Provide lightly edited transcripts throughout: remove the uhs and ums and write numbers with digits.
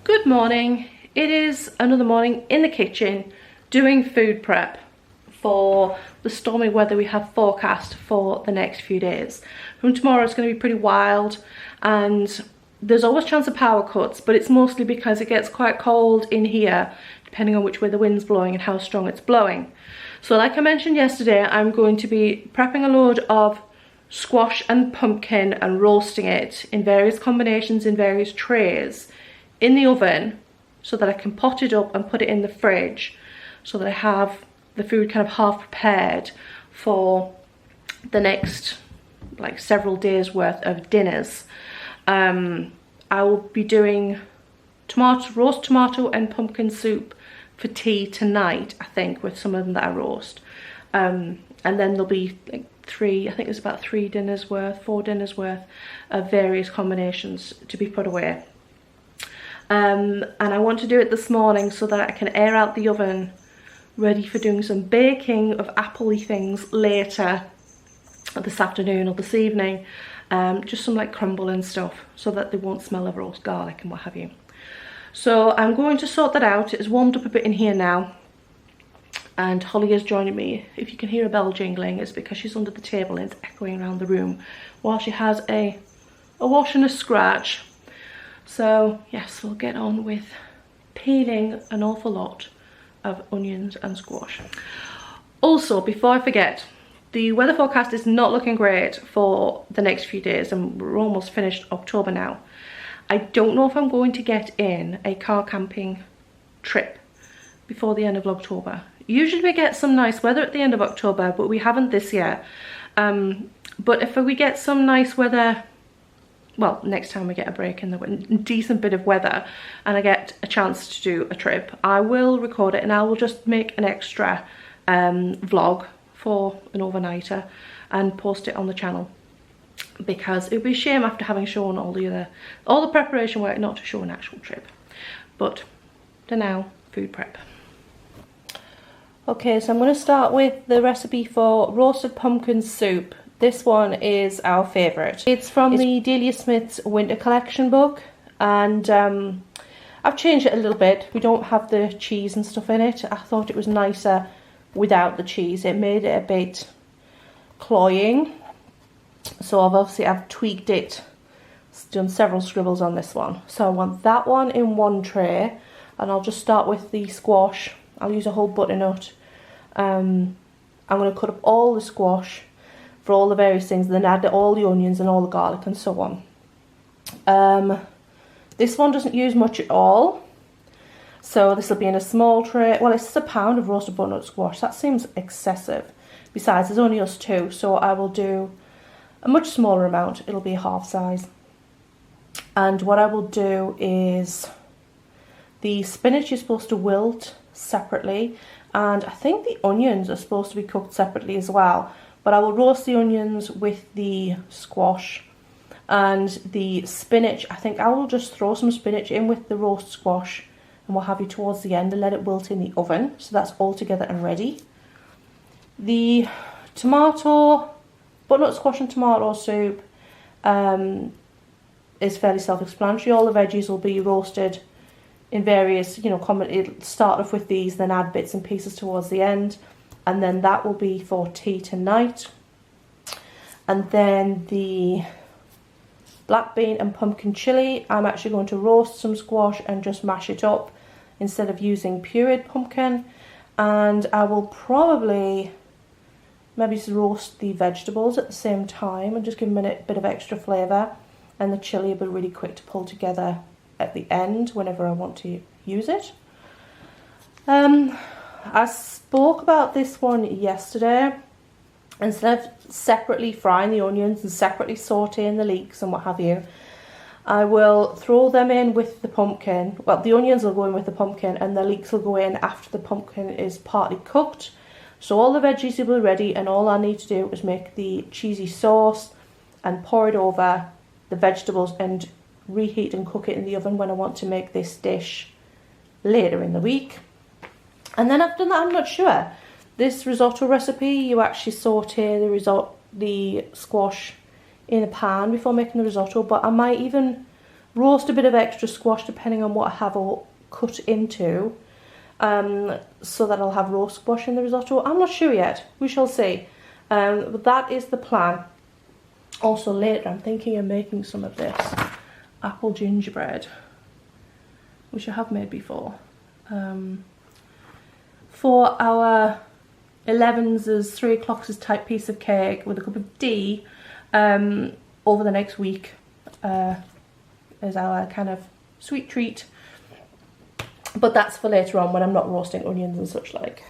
Good morning. It is another morning in the kitchen doing food prep for the stormy weather we have forecast for the next few days. From tomorrow it's going to be pretty wild and there's always chance of power cuts, but it's mostly because it gets quite cold in here depending on which way the wind's blowing and how strong it's blowing. So like I mentioned yesterday, I'm going to be prepping a load of squash and pumpkin and roasting it in various combinations in various trays in the oven so that I can pot it up and put it in the fridge so that I have the food kind of half prepared for the next like several days worth of dinners. I will be doing roast tomato and pumpkin soup for tea tonight, I think, with some of them that I roast. And then there'll be like I think it's about 4 dinners worth of various combinations to be put away. And I want to do it this morning so that I can air out the oven ready for doing some baking of appley things later this afternoon or this evening. Just some like crumble and stuff so that they won't smell of roast garlic and what have you. So I'm going to sort that out. It's warmed up a bit in here now and Holly is joining me. If you can hear a bell jingling, it's because she's under the table and it's echoing around the room while she has a wash and a scratch. So yes, we'll get on with peeling an awful lot of onions and squash. Also, before I forget, the weather forecast is not looking great for the next few days and we're almost finished October now. I don't know if I'm going to get in a car camping trip before the end of Vlogtober. Usually we get some nice weather at the end of October, but we haven't this year. But if we get some nice weather, well, next time we get a break in the decent bit of weather and I get a chance to do a trip, I will record it and I will just make an extra vlog for an overnighter and post it on the channel, because it would be a shame after having shown all the preparation work not to show an actual trip. But for now, food prep. Okay, so I'm going to start with the recipe for roasted pumpkin soup. This one is our favourite. It's from the Delia Smith's Winter Collection book, and I've changed it a little bit. We don't have the cheese and stuff in it. I thought it was nicer without the cheese. It made it a bit cloying. So I've tweaked it, done several scribbles on this one. So I want that one in one tray, and I'll just start with the squash. I'll use a whole butternut. I'm going to cut up all the squash for all the various things, then add all the onions and all the garlic and so on. This one doesn't use much at all, so this will be in a small tray. Well, it's a pound of roasted butternut squash. That seems excessive. Besides, there's only us two, so I will do a much smaller amount. It'll be half size. And what I will do is, the spinach is supposed to wilt separately, and I think the onions are supposed to be cooked separately as well. But I will roast the onions with the squash, and the spinach, I think I will just throw some spinach in with the roast squash and what have you towards the end and let it wilt in the oven. So that's all together and ready. The tomato, butternut squash and tomato soup is fairly self-explanatory. All the veggies will be roasted in various, it'll start off with these, then add bits and pieces towards the end. And then that will be for tea tonight. And then the black bean and pumpkin chilli, I'm actually going to roast some squash and just mash it up instead of using pureed pumpkin. And I will probably maybe roast the vegetables at the same time and just give them a bit of extra flavour. And the chilli will be really quick to pull together at the end whenever I want to use it. I spoke about this one yesterday. Instead of separately frying the onions and separately sauteing the leeks and what have you, I will throw them in with the pumpkin. Well, the onions will go in with the pumpkin and the leeks will go in after the pumpkin is partly cooked. So all the veggies will be ready and all I need to do is make the cheesy sauce and pour it over the vegetables and reheat and cook it in the oven when I want to make this dish later in the week. And then after that, I'm not sure. This risotto recipe, you actually saute the squash in a pan before making the risotto, but I might even roast a bit of extra squash depending on what I have or cut into, so that I'll have roast squash in the risotto. I'm not sure yet, we shall see, but that is the plan. Also later I'm thinking of making some of this apple gingerbread, which I have made before, for our 11's 3 o'clock's type piece of cake with a cup of tea over the next week, as our kind of sweet treat. But that's for later on when I'm not roasting onions and such like.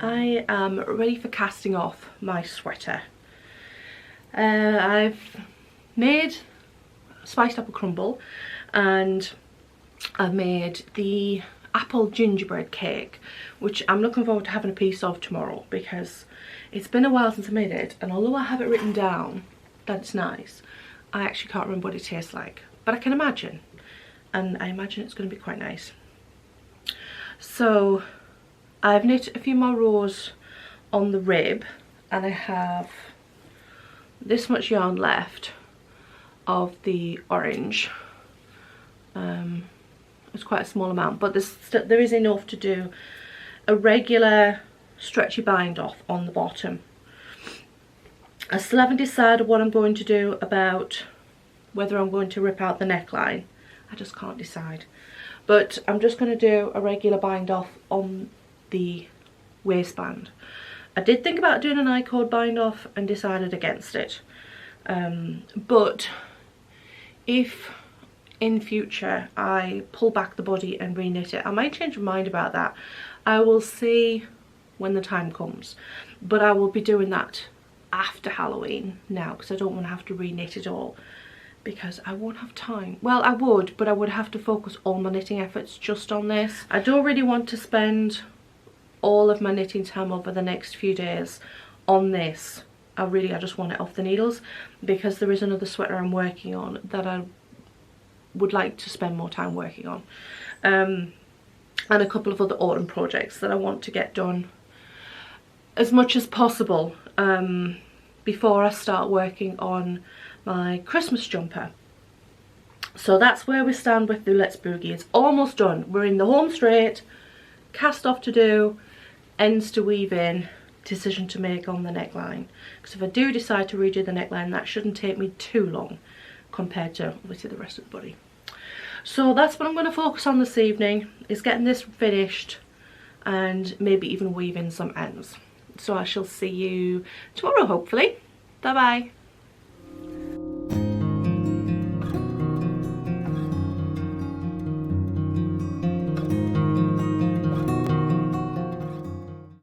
I am ready for casting off my sweater. I've made spiced apple crumble and I've made the apple gingerbread cake, which I'm looking forward to having a piece of tomorrow because it's been a while since I made it, and although I have it written down that it's nice, I actually can't remember what it tastes like, but I can imagine, and I imagine it's going to be quite nice. So I've knit a few more rows on the rib, and I have this much yarn left of the orange. It's quite a small amount, but there is enough to do a regular stretchy bind off on the bottom. I still haven't decided what I'm going to do about whether I'm going to rip out the neckline. I just can't decide. But I'm just going to do a regular bind off on the waistband. I did think about doing an I-cord bind off and decided against it. But if in future I pull back the body and re-knit it, I might change my mind about that. I will see when the time comes, but I will be doing that after Halloween now, because I don't want to have to re-knit it all, because I won't have time. Well, I would, but I would have to focus all my knitting efforts just on this. I don't really want to spend all of my knitting time over the next few days on this. I just want it off the needles, because there is another sweater I'm working on that I would like to spend more time working on, and a couple of other autumn projects that I want to get done as much as possible before I start working on my Christmas jumper. So that's where we stand with the Let's Boogie. It's almost done. We're in the home straight, cast off to do, ends to weave in, decision to make on the neckline. Because if I do decide to redo the neckline, that shouldn't take me too long compared to obviously the rest of the body. So that's what I'm going to focus on this evening, is getting this finished and maybe even weave in some ends. So I shall see you tomorrow, hopefully. Bye bye.